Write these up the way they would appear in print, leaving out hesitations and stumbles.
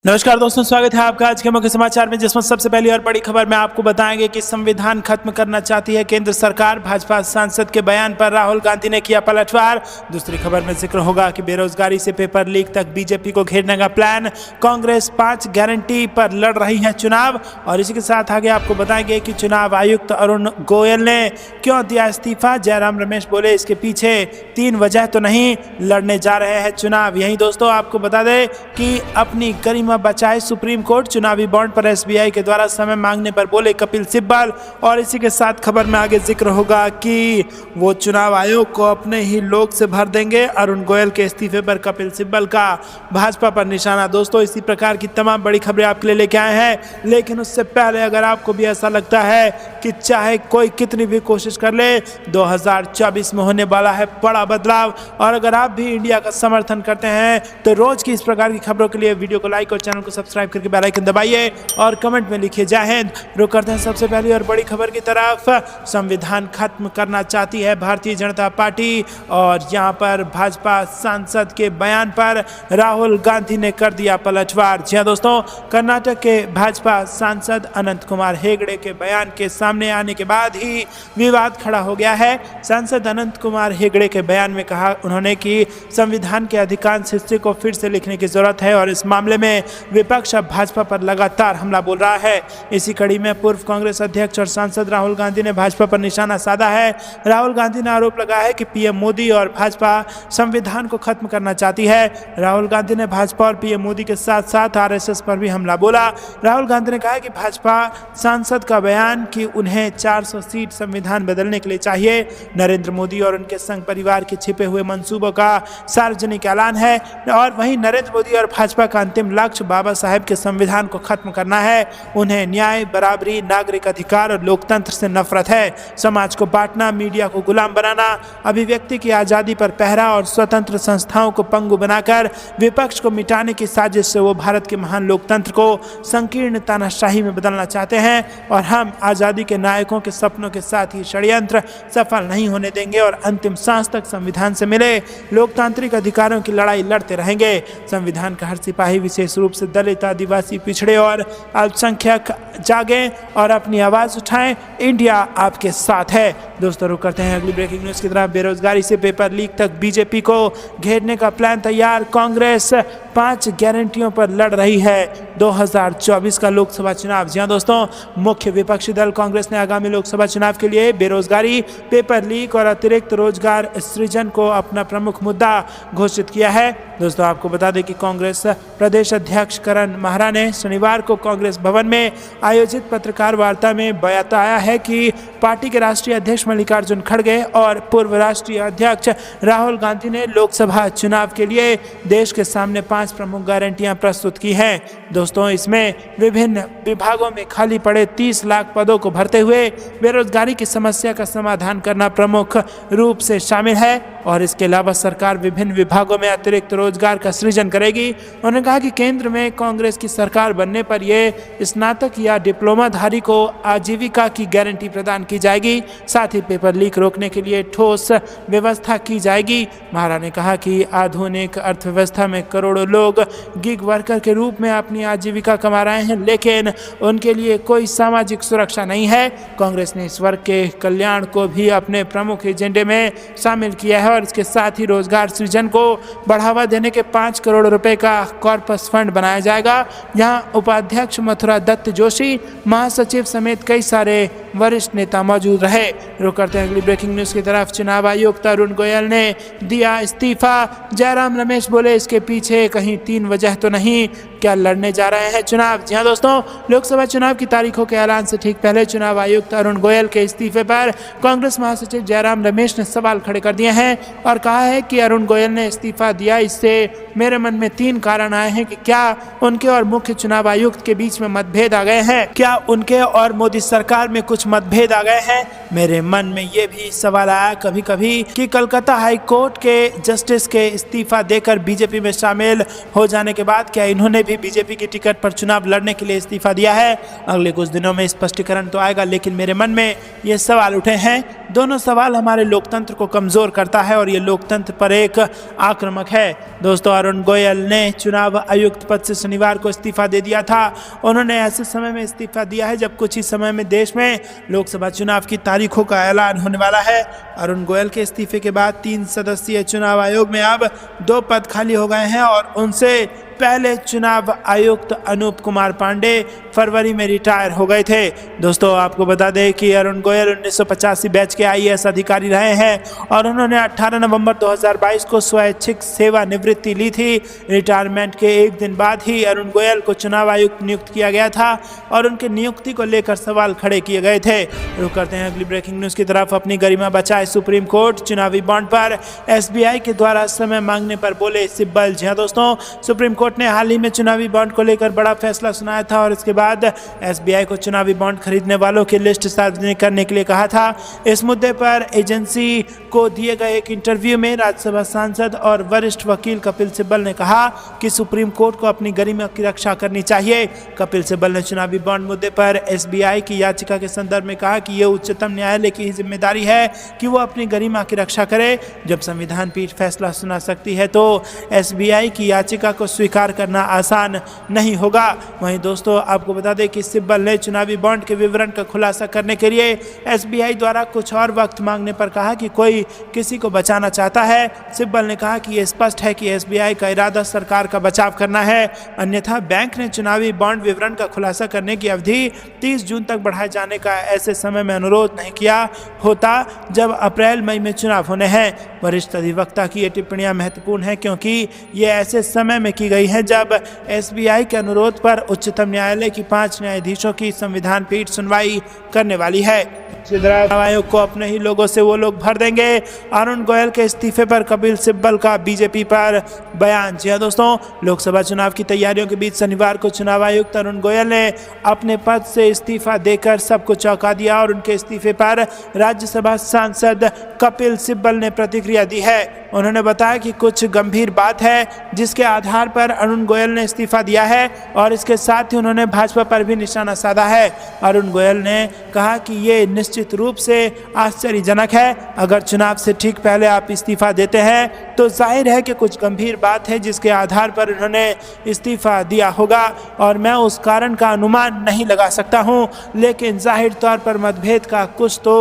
नमस्कार दोस्तों, स्वागत है आपका आज के मुख्य समाचार में, जिसमें सबसे पहली और बड़ी खबर में आपको बताएंगे कि संविधान खत्म करना चाहती है केंद्र सरकार। भाजपा सांसद के बयान पर राहुल गांधी ने किया पलटवार। दूसरी खबर में जिक्र होगा कि बेरोजगारी से पेपर लीक तक बीजेपी को घेरने का प्लान। कांग्रेस 5 गारंटी पर लड़ रही है चुनाव। और इसी के साथ आगे आपको बताएंगे कि चुनाव आयुक्त अरुण गोयल ने क्यों दिया इस्तीफा। जयराम रमेश बोले इसके पीछे 3 वजह तो नहीं, लड़ने जा रहे हैं चुनाव। यही दोस्तों आपको बता दें कि अपनी गरिमा बचाए सुप्रीम कोर्ट, चुनावी बॉन्ड पर एसबीआई के द्वारा समय मांगने पर बोले कपिल सिब्बल। और इसी के साथ खबर में आगे जिक्र होगा कि वो चुनाव आयोग को अपने ही लोग से भर देंगे। अरुण गोयल के इस्तीफे पर कपिल सिब्बल का भाजपा पर निशाना। दोस्तों इसी प्रकार की तमाम बड़ी खबरें आपके लिए लेके आए हैं, लेकिन उससे पहले अगर आपको भी ऐसा लगता है कि चाहे कोई कितनी भी कोशिश कर ले, 2024 में होने वाला है बड़ा बदलाव, और अगर आप भी इंडिया का समर्थन करते हैं तो रोज की इस प्रकार की खबरों के लिए वीडियो को लाइक और चैनल को सब्सक्राइब करके बेल आइकन दबाइए और कमेंट में लिखिए जय हिंद। रुक करते हैं सबसे पहली और बड़ी खबर की तरफ। संविधान खत्म करना चाहती है भारतीय जनता पार्टी, और यहां पर भाजपा सांसद के बयान पर राहुल गांधी ने कर दिया पलटवार। जी हां दोस्तों, कर्नाटक के भाजपा सांसद अनंत कुमार हेगड़े के बयान के सामने आने के बाद ही विवाद खड़ा हो गया है। सांसद अनंत कुमार हेगड़े के बयान में कहा उन्होंने कि संविधान के अधिकांश हिस्से को फिर से लिखने की जरूरत है, और इस मामले में विपक्ष अब भाजपा पर लगातार हमला बोल रहा है। इसी कड़ी में पूर्व कांग्रेस अध्यक्ष और सांसद राहुल गांधी ने भाजपा पर निशाना साधा है। राहुल गांधी ने आरोप लगाया है कि पीएम मोदी और भाजपा संविधान को खत्म करना चाहती है। राहुल गांधी ने भाजपा और पीएम मोदी के साथ साथ आरएसएस पर भी हमला बोला। राहुल गांधी ने कहा कि भाजपा सांसद का बयान कि उन्हें 400 सीट संविधान बदलने के लिए चाहिए, नरेंद्र मोदी और उनके संघ परिवार के छिपे हुए मंसूबों का सार्वजनिक ऐलान है। और वहीं नरेंद्र मोदी और भाजपा का अंतिम लक्ष्य बाबा साहेब के संविधान को खत्म करना है। उन्हें न्याय, बराबरी, नागरिक अधिकार और लोकतंत्र से नफरत है। समाज को बांटना, मीडिया को गुलाम बनाना, अभिव्यक्ति की आजादी पर पहरा और स्वतंत्र संस्थाओं को पंगु बनाकर विपक्ष को मिटाने की साजिश से वो भारत के महान लोकतंत्र को संकीर्ण तानाशाही में बदलना चाहते हैं। और हम आजादी के नायकों के सपनों के साथ ही षड्यंत्र सफल नहीं होने देंगे, और अंतिम सांस तक संविधान से मिले लोकतांत्रिक अधिकारों की लड़ाई लड़ते रहेंगे। संविधान का हर सिपाही, विशेष रूप से दलित, आदिवासी, पिछड़े और अल्पसंख्यक जागें और अपनी आवाज उठाएं। इंडिया आपके साथ है। दोस्तों रुक करते हैं अगली ब्रेकिंग न्यूज की तरफ। बेरोजगारी से पेपर लीक तक बीजेपी को घेरने का प्लान तैयार। कांग्रेस 5 गारंटियों पर लड़ रही है 2024 का लोकसभा चुनाव। जी हां दोस्तों, मुख्य विपक्षी दल कांग्रेस ने आगामी लोकसभा चुनाव के लिए बेरोजगारी, पेपर लीक और अतिरिक्त रोजगार सृजन को अपना प्रमुख मुद्दा घोषित किया है। दोस्तों आपको बता दें कि कांग्रेस प्रदेश अध्यक्ष करण माहरा ने शनिवार को कांग्रेस भवन में आयोजित पत्रकार वार्ता में बताया है कि पार्टी के राष्ट्रीय अध्यक्ष मल्लिकार्जुन खड़गे और पूर्व राष्ट्रीय अध्यक्ष राहुल गांधी ने लोकसभा चुनाव के लिए देश के सामने 5 प्रमुख गारंटियां प्रस्तुत की हैं। दोस्तों इसमें विभिन्न विभागों में खाली पड़े 30 लाख पदों को भरते हुए बेरोजगारी की समस्या का समाधान करना प्रमुख रूप से शामिल है, और इसके अलावा सरकार विभिन्न विभागों में अतिरिक्त रोजगार का सृजन करेगी। उन्होंने कहा कि केंद्र में कांग्रेस की सरकार बनने पर यह स्नातक या डिप्लोमाधारी को आजीविका की गारंटी प्रदान की जाएगी। साथ ही पेपर लीक रोकने के लिए ठोस व्यवस्था की जाएगी। महारा ने कहा कि आधुनिक अर्थव्यवस्था में करोड़ों लोग गिग वर्कर के रूप में अपनी आजीविका कमा रहे हैं, लेकिन उनके लिए कोई सामाजिक सुरक्षा नहीं है। कांग्रेस ने इस वर्ग के कल्याण को भी अपने प्रमुख एजेंडे में शामिल किया है, और इसके साथ ही रोजगार सृजन को बढ़ावा देने के 5 करोड़ रुपए का कॉर्पस फंड बनाया जाएगा। यहाँ उपाध्यक्ष मथुरा दत्त जोशी, महासचिव समेत कई सारे वरिष्ठ नेता मौजूद रहे। रुक करते हैं अगली ब्रेकिंग न्यूज की तरफ। चुनाव आयुक्त अरुण गोयल ने दिया इस्तीफा। जयराम रमेश बोले इसके पीछे कहीं 3 वजह तो नहीं, क्या लड़ने जा रहे हैं चुनाव। जी हां दोस्तों, लोकसभा चुनाव की तारीखों के ऐलान से ठीक पहले चुनाव आयुक्त अरुण गोयल के इस्तीफे पर कांग्रेस महासचिव जयराम रमेश ने सवाल खड़े कर दिए हैं और कहा है कि अरुण गोयल ने इस्तीफा दिया, इससे मेरे मन में 3 कारण आए हैं कि क्या उनके और मुख्य चुनाव आयुक्त के बीच में मतभेद आ गए हैं, क्या उनके और मोदी सरकार में कुछ मतभेद आ गए हैं। मेरे मन में ये भी सवाल आया कभी कभी कि कलकत्ता हाई कोर्ट के जस्टिस के इस्तीफा देकर बीजेपी में शामिल हो जाने के बाद क्या इन्होंने भी बीजेपी की टिकट पर चुनाव लड़ने के लिए इस्तीफा दिया है। अगले कुछ दिनों में स्पष्टीकरण तो आएगा, लेकिन मेरे मन में ये सवाल उठे हैं। दोनों सवाल हमारे लोकतंत्र को कमजोर करता है और ये लोकतंत्र पर एक आक्रामक है। दोस्तों, अरुण गोयल ने चुनाव आयुक्त पद से शनिवार को इस्तीफा दे दिया था। उन्होंने ऐसे समय में इस्तीफा दिया है जब कुछ ही समय में देश में लोकसभा चुनाव की तारीखों का ऐलान होने वाला है। अरुण गोयल के इस्तीफे के बाद 3 सदस्यीय चुनाव आयोग में अब 2 पद खाली हो गए हैं और उनसे पहले चुनाव आयुक्त अनूप कुमार पांडे फरवरी में रिटायर हो गए थे। दोस्तों, आपको बता दें कि अरुण गोयल 1985 बैच के आईएएस अधिकारी रहे हैं और उन्होंने 18 नवंबर 2022 को स्वैच्छिक सेवानिवृत्ति ली थी। रिटायरमेंट के एक दिन बाद ही अरुण गोयल को चुनाव आयुक्त नियुक्त किया गया था और उनकी नियुक्ति को लेकर सवाल खड़े किए गए थे। रुक करते हैं अगली ब्रेकिंग न्यूज की तरफ। अपनी गरिमा बचाए सुप्रीम कोर्ट, चुनावी बॉन्ड पर एसबीआई के द्वारा समय मांगने पर बोले सिब्बल। जी हां दोस्तों, सुप्रीम कोर्ट ने हाल ही में चुनावी बॉन्ड को लेकर बड़ा फैसला सुनाया था और इसके बाद एसबीआई को चुनावी बॉन्ड खरीदने वालों की लिस्ट सार्वजनिक करने के लिए कहा था। इस मुद्दे पर एजेंसी को दिए गए एक इंटरव्यू में राज्यसभा सांसद और वरिष्ठ वकील कपिल सिब्बल ने कहा कि सुप्रीम कोर्ट को अपनी गरिमा की रक्षा करनी चाहिए। कपिल सिब्बल ने चुनावी बॉन्ड मुद्दे पर एसबीआई की याचिका के संदर्भ में कहा कि यह उच्चतम न्यायालय की जिम्मेदारी है कि वो अपनी गरिमा की रक्षा करे। जब संविधान पीठ फैसला सुना सकती है तो एसबीआई की याचिका को स्वीकार करना आसान नहीं होगा। वहीं दोस्तों, आपको बता दें कि सिब्बल ने चुनावी बॉन्ड के विवरण का खुलासा करने के लिए एसबीआई द्वारा कुछ और वक्त मांगने पर कहा कि कोई किसी को बचाना चाहता है। सिब्बल ने कहा कि यह स्पष्ट है कि एसबीआई का इरादा सरकार का बचाव करना है, अन्यथा बैंक ने चुनावी बॉन्ड विवरण का खुलासा करने की अवधि 30 जून तक बढ़ाए जाने का ऐसे समय में अनुरोध नहीं किया होता जब अप्रैल मई में चुनाव होने हैं। वरिष्ठ अधिवक्ता की ये टिप्पणियां महत्वपूर्ण है क्योंकि ये ऐसे समय में की गई है जब एसबीआई के अनुरोध पर उच्चतम न्यायालय की 5 न्यायाधीशों की संविधान पीठ सुनवाई करने वाली है। चुनाव आयोग को अपने ही लोगों से वो लोग भर देंगे। अरुण गोयल के इस्तीफे पर कपिल सिब्बल का बीजेपी पर बयान। जी हां दोस्तों, लोकसभा चुनाव की तैयारियों के बीच शनिवार को चुनाव आयुक्त अरुण गोयल ने अपने पद से इस्तीफा देकर सबको चौंका दिया और उनके इस्तीफे पर राज्यसभा सांसद कपिल सिब्बल ने प्रतिक्रिया दी है। उन्होंने बताया कि कुछ गंभीर बात है जिसके आधार पर अरुण गोयल ने इस्तीफा दिया है और इसके साथ ही उन्होंने भाजपा पर भी निशाना साधा है। अरुण गोयल ने कहा कि ये निश्चित रूप से आश्चर्यजनक है। अगर चुनाव से ठीक पहले आप इस्तीफा देते हैं तो जाहिर है कि कुछ गंभीर बात है जिसके आधार पर उन्होंने इस्तीफा दिया होगा और मैं उस कारण का अनुमान नहीं लगा सकता हूं, लेकिन जाहिर तौर पर मतभेद का कुछ तो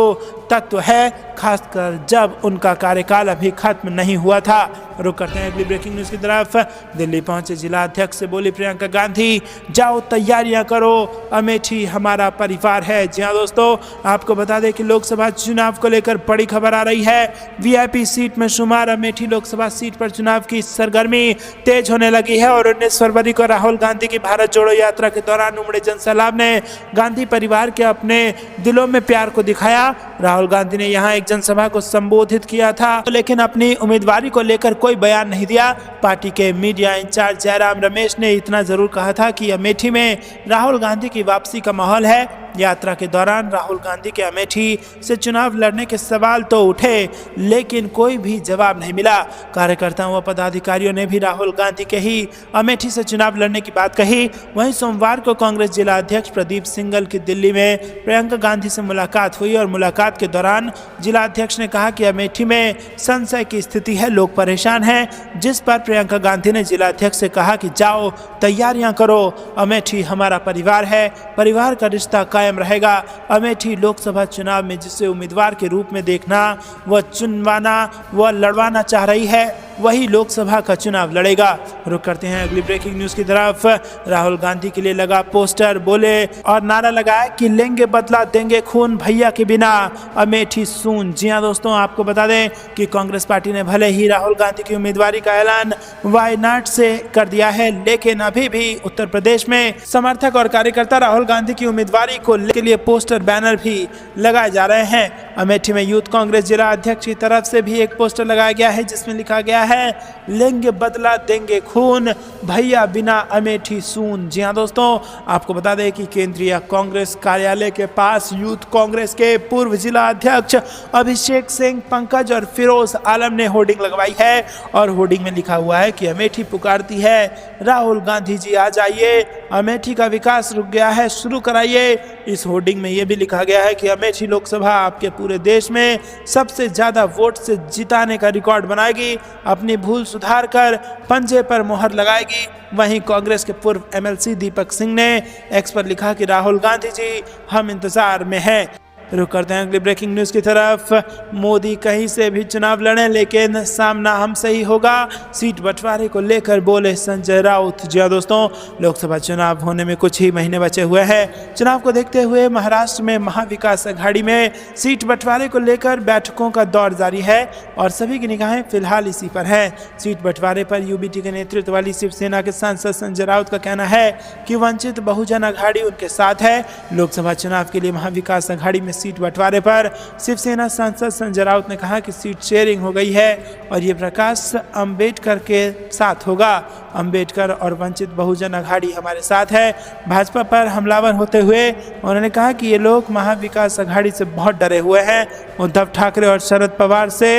तत्व है, खासकर जब उनका कार्यकाल अभी खत्म नहीं हुआ था। रुक करते हैं अगली ब्रेकिंग न्यूज की तरफ। दिल्ली पहुंचे जिला अध्यक्ष से बोली प्रियंका गांधी, जाओ तैयारियां करो, अमेठी हमारा परिवार है। जी हां दोस्तों, आपको बता दें कि लोकसभा चुनाव को लेकर बड़ी खबर आ रही है। वीआईपी सीट में शुमार अमेठी लोकसभा सीट पर चुनाव की सरगर्मी तेज होने लगी है और 19 फरवरी को राहुल गांधी की भारत जोड़ो यात्रा के दौरान उमड़े जनसैलाब ने गांधी परिवार के अपने दिलों में प्यार को दिखाया। राहुल गांधी ने यहां एक जनसभा को संबोधित किया था, लेकिन अपनी उम्मीदवारी को लेकर कोई बयान नहीं दिया। पार्टी के मीडिया इंचार्ज जयराम रमेश ने इतना जरूर कहा था कि अमेठी में राहुल गांधी की वापसी का माहौल है। यात्रा के दौरान राहुल गांधी के अमेठी से चुनाव लड़ने के सवाल तो उठे, लेकिन कोई भी जवाब नहीं मिला। कार्यकर्ताओं व पदाधिकारियों ने भी राहुल गांधी के ही अमेठी से चुनाव लड़ने की बात कही। वहीं सोमवार को कांग्रेस जिला अध्यक्ष प्रदीप सिंघल की दिल्ली में प्रियंका गांधी से मुलाकात हुई और मुलाकात के दौरान जिला अध्यक्ष ने कहा कि अमेठी में संशय की स्थिति है, लोग परेशान हैं, जिस पर प्रियंका गांधी ने जिला अध्यक्ष से कहा कि जाओ तैयारियां करो, अमेठी हमारा परिवार है, परिवार का रिश्ता कायम रहेगा। अमेठी लोकसभा चुनाव में जिसे उम्मीदवार के रूप में देखना व चुनवाना व लड़वाना चाह रही है, वही लोकसभा का चुनाव लड़ेगा। रुक करते हैं अगली ब्रेकिंग न्यूज की तरफ। राहुल गांधी के लिए लगा पोस्टर, बोले और नारा लगाया कि लेंगे बदला देंगे खून भैया के बिना, अमेठी सून। जी हां दोस्तों, आपको बता दें कि कांग्रेस पार्टी ने भले ही राहुल गांधी की उम्मीदवारी का ऐलान वायनाड से कर दिया है, लेकिन अभी भी उत्तर प्रदेश में समर्थक और कार्यकर्ता राहुल गांधी की उम्मीदवारी को के लिए पोस्टर बैनर भी लगाए जा रहे हैं। अमेठी में यूथ कांग्रेस जिला अध्यक्ष की तरफ से भी एक पोस्टर लगाया गया है जिसमें लिखा गया है है, लेंगे बदला देंगे खून, भैया बिना अमेठी सून। जी हाँ दोस्तों, आपको बता दें कि केंद्रीय कांग्रेस कार्यालय के पास यूथ कांग्रेस के पूर्व जिला अध्यक्ष अभिषेक सिंह, पंकज और फिरोज आलम ने होर्डिंग लगवाई है और होर्डिंग में लिखा हुआ है कि अमेठी पुकारती है, राहुल गांधी जी आ जाइए, अमेठी का विकास रुक गया है, शुरू कराइए। इस होर्डिंग में यह भी लिखा गया है कि अमेठी लोकसभा आपके पूरे देश में सबसे ज्यादा वोट से जिताने का रिकॉर्ड बनाएगी, अपनी भूल सुधार कर पंजे पर मोहर लगाएगी। वहीं कांग्रेस के पूर्व एमएलसी दीपक सिंह ने एक्स पर लिखा कि राहुल गांधी जी हम इंतजार में हैं। रुक करते हैं अगली ब्रेकिंग न्यूज की तरफ। मोदी कहीं से भी चुनाव लड़े लेकिन सामना हमसे ही होगा, सीट बंटवारे को लेकर बोले संजय राउत। जी हाँ दोस्तों, लोकसभा चुनाव होने में कुछ ही महीने बचे हुए हैं। चुनाव को देखते हुए महाराष्ट्र में महाविकास अघाड़ी में सीट बंटवारे को लेकर बैठकों का दौर जारी है और सभी की निगाहें फिलहाल इसी पर है। सीट बंटवारे पर यूबीटी के नेतृत्व वाली शिवसेना के सांसद संजय राउत का कहना है कि वंचित बहुजन अघाड़ी उनके साथ है। लोकसभा चुनाव के लिए महाविकास अघाड़ी में सीट बंटवारे पर शिवसेना सांसद संजय राउत ने कहा कि सीट शेयरिंग हो गई है और ये प्रकाश अंबेडकर के साथ होगा। अंबेडकर और वंचित बहुजन अघाड़ी हमारे साथ है। भाजपा पर हमलावर होते हुए उन्होंने कहा कि ये लोग महाविकास अघाड़ी से बहुत डरे हुए हैं, उद्धव ठाकरे और शरद पवार से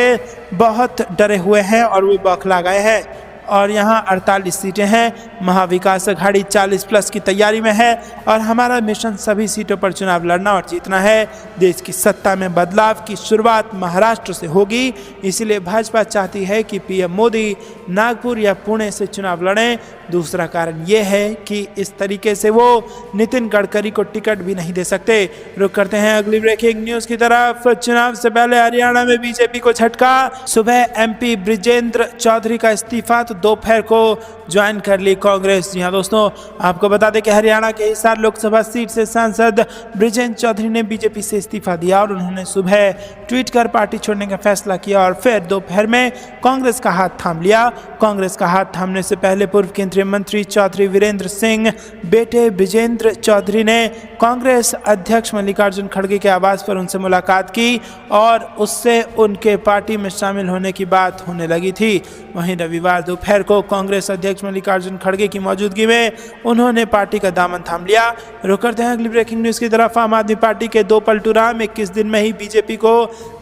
बहुत डरे हुए हैं और वो बौखला गए हैं और यहाँ 48 सीटें हैं। महाविकास अघाड़ी 40+ की तैयारी में है और हमारा मिशन सभी सीटों पर चुनाव लड़ना और जीतना है। देश की सत्ता में बदलाव की शुरुआत महाराष्ट्र से होगी, इसलिए भाजपा चाहती है कि पीएम मोदी नागपुर या पुणे से चुनाव लड़ें। दूसरा कारण ये है कि इस तरीके से वो नितिन गडकरी को टिकट भी नहीं दे सकते। रुक करते हैं अगली ब्रेकिंग न्यूज की तरफ। चुनाव से पहले हरियाणा में बीजेपी को झटका, सुबह एमपी बृजेंद्र चौधरी का इस्तीफा तो दोपहर को ज्वाइन कर ली कांग्रेस। जी हाँ दोस्तों, आपको बता दें कि हरियाणा के हिसार लोकसभा सीट से सांसद बृजेंद्र चौधरी ने बीजेपी से इस्तीफा दिया और उन्होंने सुबह ट्वीट कर पार्टी छोड़ने का फैसला किया और फिर दोपहर में कांग्रेस का हाथ थाम लिया। कांग्रेस का हाथ थामने से पहले पूर्व केंद्रीय मंत्री चौधरी वीरेंद्र सिंह बेटे बृजेंद्र चौधरी ने कांग्रेस अध्यक्ष मल्लिकार्जुन खड़गे के आवास पर उनसे मुलाकात की और उससे उनके पार्टी में शामिल होने की बात होने लगी थी। वहीं रविवार दोपहर को कांग्रेस अध्यक्ष मल्लिकार्जुन खड़गे की मौजूदगी में उन्होंने पार्टी का दामन थाम लिया। रुक करते हैं अगली ब्रेकिंग न्यूज की तरफ। आम आदमी पार्टी के दो पलटू राम 21 दिन में ही बीजेपी को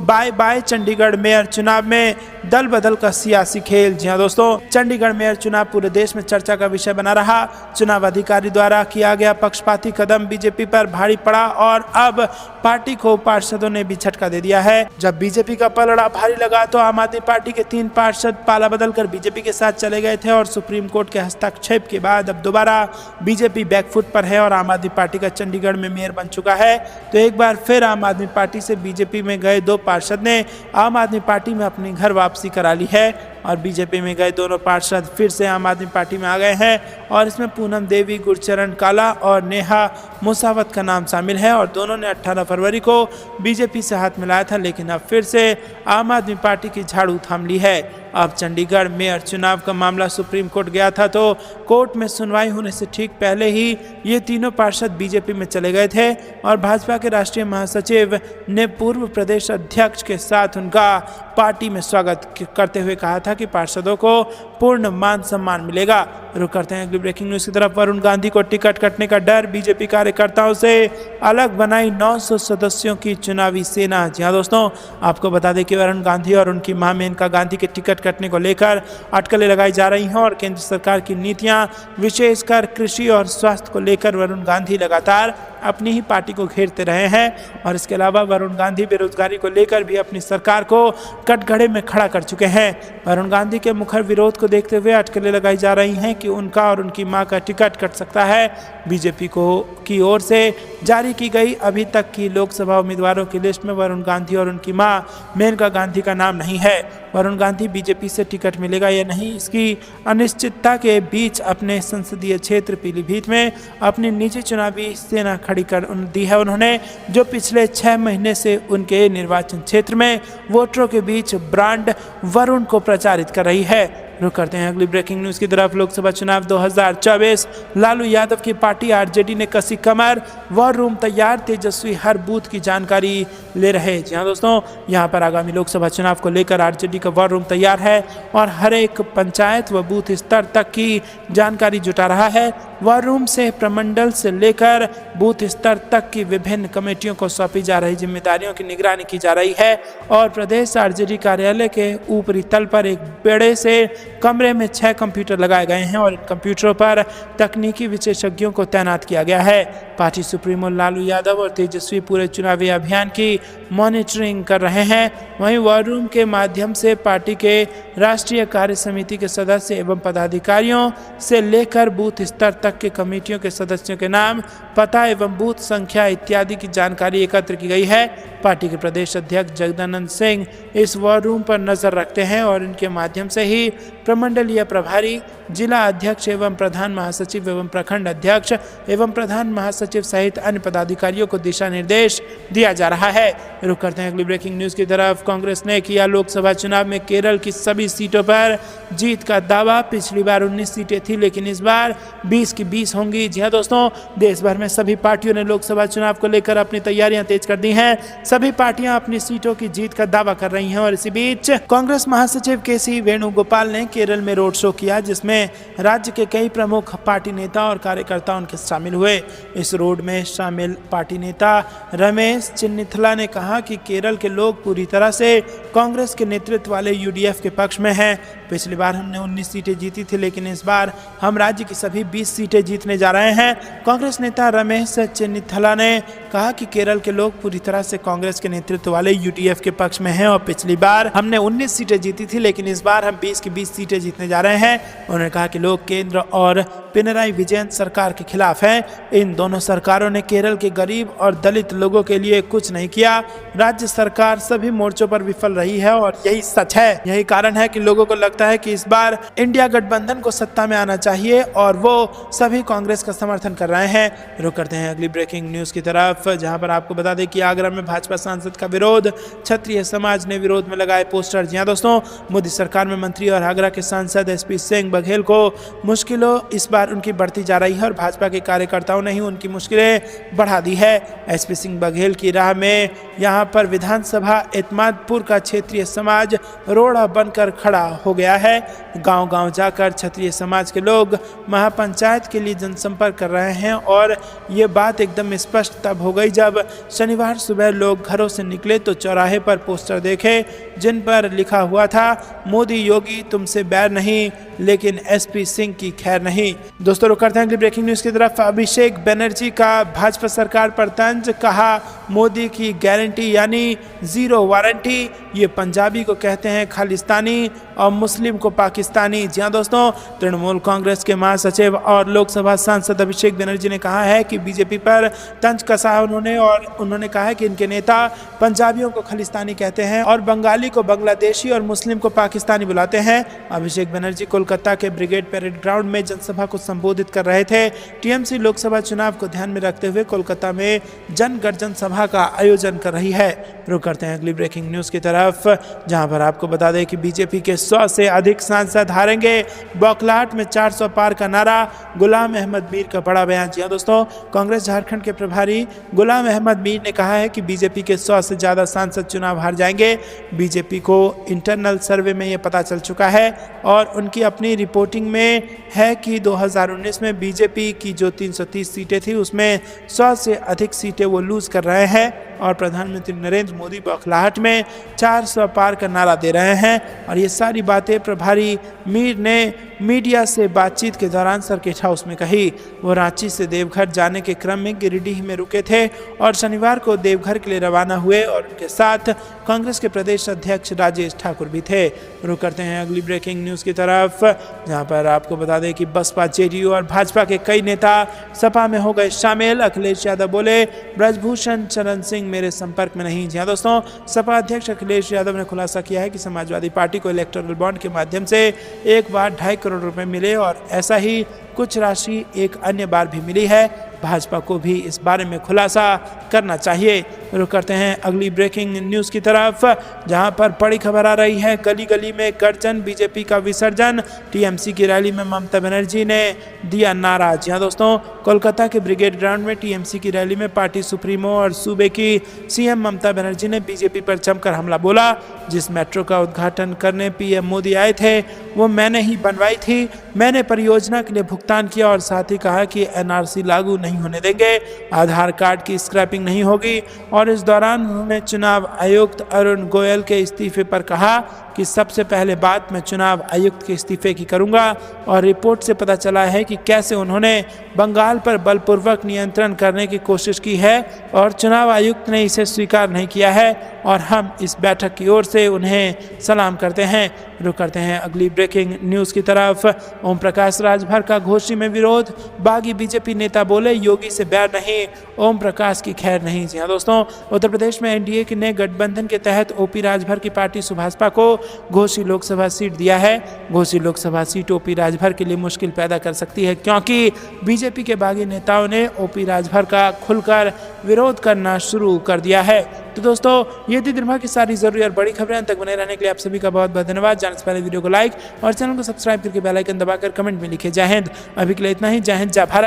बाय बाय। चंडीगढ़ मेयर चुनाव में दल बदल का सियासी खेल। जी हाँ दोस्तों, चंडीगढ़ मेयर चुनाव पूरे देश में चर्चा का विषय बना रहा। चुनाव अधिकारी द्वारा किया गया पक्षपाती कदम बीजेपी पर भारी पड़ा और अब पार्टी को पार्षदों ने भी झटका दे दिया है। जब बीजेपी का पलड़ा भारी लगा तो आम आदमी पार्टी के 3 पार्षद पाला बदल कर बीजेपी के साथ चले गए थे और सुप्रीम कोर्ट के हस्तक्षेप के बाद अब दोबारा बीजेपी बैकफुट पर है और आम आदमी पार्टी का चंडीगढ़ में मेयर बन चुका है। तो एक बार फिर आम आदमी पार्टी से बीजेपी में गए 2 पार्षद ने आम आदमी पार्टी में अपनी घर वापसी करा ली है और बीजेपी में गए दोनों पार्षद फिर से आम आदमी पार्टी में आ गए हैं और इसमें पूनम देवी, गुरचरण काला और नेहा मुसावत का नाम शामिल है और दोनों ने 18 फरवरी को बीजेपी से हाथ मिलाया था, लेकिन अब फिर से आम आदमी पार्टी की झाड़ू थाम ली है। अब चंडीगढ़ मेयर चुनाव का मामला सुप्रीम कोर्ट गया था तो कोर्ट में सुनवाई होने से ठीक पहले ही ये तीनों पार्षद बीजेपी में चले गए थे और भाजपा के राष्ट्रीय महासचिव ने पूर्व प्रदेश अध्यक्ष के साथ उनका पार्टी में स्वागत करते हुए कहा था कि पार्षदों को पूर्ण मान सम्मान मिलेगा। रुक करते हैं अगली ब्रेकिंग न्यूज की तरफ। वरुण गांधी को टिकट कटने का डर, बीजेपी कार्यकर्ताओं से अलग बनाई 900 सदस्यों की चुनावी सेना। जी हाँ दोस्तों, आपको बता दें कि वरुण गांधी और उनकी मां मेनका गांधी के टिकट कटने को लेकर अटकलें लगाई जा रही हैं और केंद्र सरकार की नीतियां विशेषकर कृषि और स्वास्थ्य को लेकर वरुण गांधी लगातार अपनी ही पार्टी को घेरते रहे हैं और इसके अलावा वरुण गांधी बेरोजगारी को लेकर भी अपनी सरकार को कटघरे में खड़ा कर चुके हैं। वरुण गांधी के मुखर विरोध को देखते हुए अटकलें लगाई जा रही हैं कि उनका और उनकी मां का टिकट कट सकता है। बीजेपी की ओर से जारी की गई अभी तक की लोकसभा उम्मीदवारों की लिस्ट में वरुण गांधी और उनकी मां मेनका गांधी का नाम नहीं है। वरुण गांधी बीजेपी से टिकट मिलेगा या नहीं, इसकी अनिश्चितता के बीच अपने संसदीय क्षेत्र पीलीभीत में अपनी निजी चुनावी सेना खड़ी कर दी है उन्होंने, जो पिछले 6 महीने से उनके निर्वाचन क्षेत्र में वोटरों के बीच ब्रांड वरुण को प्रचारित कर रही है। रुक करते हैं अगली ब्रेकिंग न्यूज की तरफ। लोकसभा चुनाव 2024, लालू यादव की पार्टी आरजेडी ने कसी कमर, वह वॉर रूम तैयार, तेजस्वी हर बूथ की जानकारी ले रहे। जी हाँ दोस्तों, यहाँ पर आगामी लोकसभा चुनाव को लेकर आरजेडी का वॉर रूम तैयार है और हर एक पंचायत व बूथ स्तर तक की जानकारी जुटा रहा है। वॉर रूम से प्रमंडल से लेकर बूथ स्तर तक की विभिन्न कमेटियों को सौंपी जा रही जिम्मेदारियों की निगरानी की जा रही है और प्रदेश आरजेडी कार्यालय के ऊपरी तल पर एक बड़े से कमरे में 6 कंप्यूटर लगाए गए हैं और इन कंप्यूटरों पर तकनीकी विशेषज्ञों को तैनात किया गया है। पार्टी सुप्रीमो लालू यादव और तेजस्वी पूरे चुनावी अभियान की मॉनिटरिंग कर रहे हैं। वहीं वॉर रूम के माध्यम से पार्टी के राष्ट्रीय कार्य समिति के सदस्य एवं पदाधिकारियों से लेकर बूथ स्तर तक के कमेटियों के सदस्यों के नाम, पता एवं बूथ संख्या इत्यादि की जानकारी एकत्र की गई है। पार्टी के प्रदेश अध्यक्ष जगदानंद सिंह इस वॉर रूम पर नजर रखते हैं और इनके माध्यम से ही प्रमंडलीय प्रभारी, जिला अध्यक्ष एवं प्रधान महासचिव एवं प्रखंड अध्यक्ष एवं प्रधान महासचिव सहित अन्य पदाधिकारियों को दिशा निर्देश दिया जा रहा है। रुक करते हैं अगली ब्रेकिंग न्यूज की तरफ। कांग्रेस ने किया लोकसभा चुनाव में केरल की सभी सीटों पर जीत का दावा। पिछली बार 19 सीटें थी लेकिन इस बार 20 की 20 होंगी। जी हाँ दोस्तों, देश भर में सभी पार्टियों ने लोकसभा चुनाव को लेकर अपनी तैयारियां तेज कर दी हैं। सभी पार्टियां अपनी सीटों की जीत का दावा कर रही हैं और इसी बीच कांग्रेस महासचिव केसी वेणुगोपाल ने केरल में रोड शो किया जिसमें राज्य के कई प्रमुख पार्टी नेता और कार्यकर्ता उनके शामिल हुए। इस रोड में शामिल पार्टी नेता रमेश चेन्निथला ने कहा कि केरल के लोग पूरी तरह से कांग्रेस के नेतृत्व वाले यूडीएफ के पक्ष में हैं। पिछली बार हमने 19 सीटें जीती थी लेकिन इस बार हम राज्य की सभी 20 सीटें जीतने जा रहे हैं। कांग्रेस नेता रमेश चेन्निथला ने कहा कि केरल के लोग पूरी तरह से कांग्रेस के नेतृत्व वाले यूडीएफ के पक्ष में हैं और पिछली बार हमने 19 सीटें जीती थी लेकिन इस बार हम 20 की 20 सीटें जीतने जा रहे हैं। उन्होंने कहा कि लोग केंद्र और पिनराई विजयन सरकार के खिलाफ हैं। इन दोनों सरकारों ने केरल के गरीब और दलित लोगों के लिए कुछ नहीं किया। राज्य सरकार सभी मोर्चों पर विफल रही है और यही सच है। यही कारण है कि लोगों को लगता है कि इस बार इंडिया गठबंधन को सत्ता में आना चाहिए और वो सभी कांग्रेस का समर्थन कर रहे हैं। रुक करते हैं अगली ब्रेकिंग न्यूज की तरफ, जहां पर आपको बता दें कि आगरा में भाजपा सांसद का विरोध, क्षत्रिय समाज ने विरोध में लगाए पोस्टर। जी हां दोस्तों, मोदी सरकार में मंत्री और आगरा के सांसद एसपी सिंह बघेल को मुश्किलों इस बार उनकी बढ़ती जा रही है और भाजपा के कार्यकर्ताओं ने ही उनकी मुश्किलें बढ़ा दी है। एसपी सिंह बघेल की राह में यहां पर विधानसभा एतमादपुर का क्षेत्रीय समाज रोड़ा बनकर खड़ा हो गया है। गांव-गांव जाकर क्षत्रिय समाज के लोग महापंचायत के लिए जनसंपर्क कर रहे हैं और ये बात एकदम स्पष्ट तब हो गई जब शनिवार सुबह लोग घरों से निकले तो चौराहे पर पोस्टर देखे जिन पर लिखा हुआ था, मोदी योगी तुमसे बैर नहीं लेकिन एसपी सिंह की खैर नहीं। दोस्तों रुक करते हैं अगली ब्रेकिंग न्यूज की तरफ। अभिषेक बनर्जी का भाजपा सरकार पर तंज, कहा मोदी की गारंटी यानी जीरो वारंटी। ये पंजाबी को कहते हैं खालिस्तानी और मुस्लिम को पाकिस्तानी। जी हाँ दोस्तों, तृणमूल कांग्रेस के महासचिव और लोकसभा सांसद अभिषेक बनर्जी ने कहा है कि बीजेपी पर तंज कसा है उन्होंने कहा है कि इनके नेता पंजाबियों को खालिस्तानी कहते हैं और बंगाली को बांग्लादेशी और मुस्लिम को पाकिस्तानी बुलाते हैं। अभिषेक बनर्जी कोलकाता के ब्रिगेड परेड ग्राउंड में जनसभा को संबोधित कर रहे थे। टीएमसी लोकसभा चुनाव को ध्यान में रखते हुए कोलकाता में जन गर्जन सभा का आयोजन कर रही है। रुक करते हैं अगली ब्रेकिंग न्यूज की तरफ, जहां पर आपको बता दें कि बीजेपी के 100 से अधिक सांसद हारेंगे। बौखलाहट में 400 पार का नारा, गुलाम अहमद मीर का बड़ा बयान। जी हां दोस्तों, कांग्रेस झारखंड के प्रभारी गुलाम अहमद मीर ने कहा है कि बीजेपी के 100 से ज्यादा सांसद चुनाव हार जाएंगे। बीजेपी को इंटरनल सर्वे में यह पता चल चुका है और उनकी अपनी रिपोर्टिंग में है कि 2019 में बीजेपी की जो 330 सीटें थी उसमें 100 से अधिक सीटें वो लूज कर रहे हैं और प्रधानमंत्री नरेंद्र मोदी बौखलाहट में 400 पार का नारा दे रहे हैं। और ये सारी बातें प्रभारी मीर ने मीडिया से बातचीत के दौरान सर्किट हाउस में कही। वो रांची से देवघर जाने के क्रम में गिरिडीह में रुके थे और शनिवार को देवघर के लिए रवाना हुए और उनके साथ कांग्रेस के प्रदेश अध्यक्ष राजेश ठाकुर भी थे। रुक करते हैं अगली ब्रेकिंग न्यूज की तरफ, जहां पर आपको बता दें कि बसपा, जेडीयू और भाजपा के कई नेता सपा में हो गए शामिल। अखिलेश यादव बोले, ब्रजभूषण शरण सिंह मेरे संपर्क में नहीं। जी हां दोस्तों, सपा अध्यक्ष अखिलेश यादव ने खुलासा किया है कि समाजवादी पार्टी को इलेक्टोरल बॉन्ड के माध्यम से एक बार 2.5 करोड़ रुपए मिले और ऐसा ही कुछ राशि एक अन्य बार भी मिली है। भाजपा को भी इस बारे में खुलासा करना चाहिए। रुक करते हैं अगली ब्रेकिंग न्यूज़ की तरफ, जहां पर बड़ी खबर आ रही है। गली गली में गर्जन, बीजेपी का विसर्जन, टीएमसी की रैली में ममता बनर्जी ने दिया नारा। जी हाँ दोस्तों, कोलकाता के ब्रिगेड ग्राउंड में टीएमसी की रैली में पार्टी सुप्रीमो और सूबे की सीएम ममता बनर्जी ने बीजेपी पर जमकर हमला बोला। जिस मेट्रो का उद्घाटन करने पीएम मोदी आए थे वो मैंने ही बनवाई थी, मैंने परियोजना के लिए भुगतान किया और साथ ही कहा कि एनआरसी लागू नहीं होने देंगे, आधार कार्ड की स्क्रैपिंग नहीं होगी। और इस दौरान उन्होंने चुनाव आयुक्त अरुण गोयल के इस्तीफे पर कहा कि सबसे पहले बात मैं चुनाव आयुक्त के इस्तीफे की करूंगा। और रिपोर्ट से पता चला है कि कैसे उन्होंने बंगाल पर बलपूर्वक नियंत्रण करने की कोशिश की है और चुनाव आयुक्त ने इसे स्वीकार नहीं किया है और हम इस बैठक की ओर से उन्हें सलाम करते हैं। रुक करते हैं अगली ब्रेकिंग न्यूज़ की तरफ। ओम प्रकाश राजभर का घोषी में विरोध, बागी बीजेपी नेता बोले योगी से बैर नहीं, ओम प्रकाश की खैर नहीं। जी हाँ दोस्तों, उत्तर प्रदेश में एनडीए ने गठबंधन के तहत ओपी राजभर की पार्टी सुभाषपा को घोसी लोकसभा सीट दिया है। घोसी लोकसभा सीट ओपी राजभर के लिए मुश्किल पैदा कर सकती है क्योंकि बीजेपी के बागी नेताओं ने ओपी राजभर का खुलकर विरोध करना शुरू कर दिया है। तो दोस्तों, ये थी दिन भर की सारी जरूरी और बड़ी खबरें। अंत तक बने रहने के लिए आप सभी का बहुत बहुत धन्यवाद। जानने से पहले वीडियो को लाइक और चैनल को सब्सक्राइब करके बेल आइकन दबाकर कमेंट में लिखे जय हिंद। अभी के लिए इतना ही। जय हिंद, जय भारत।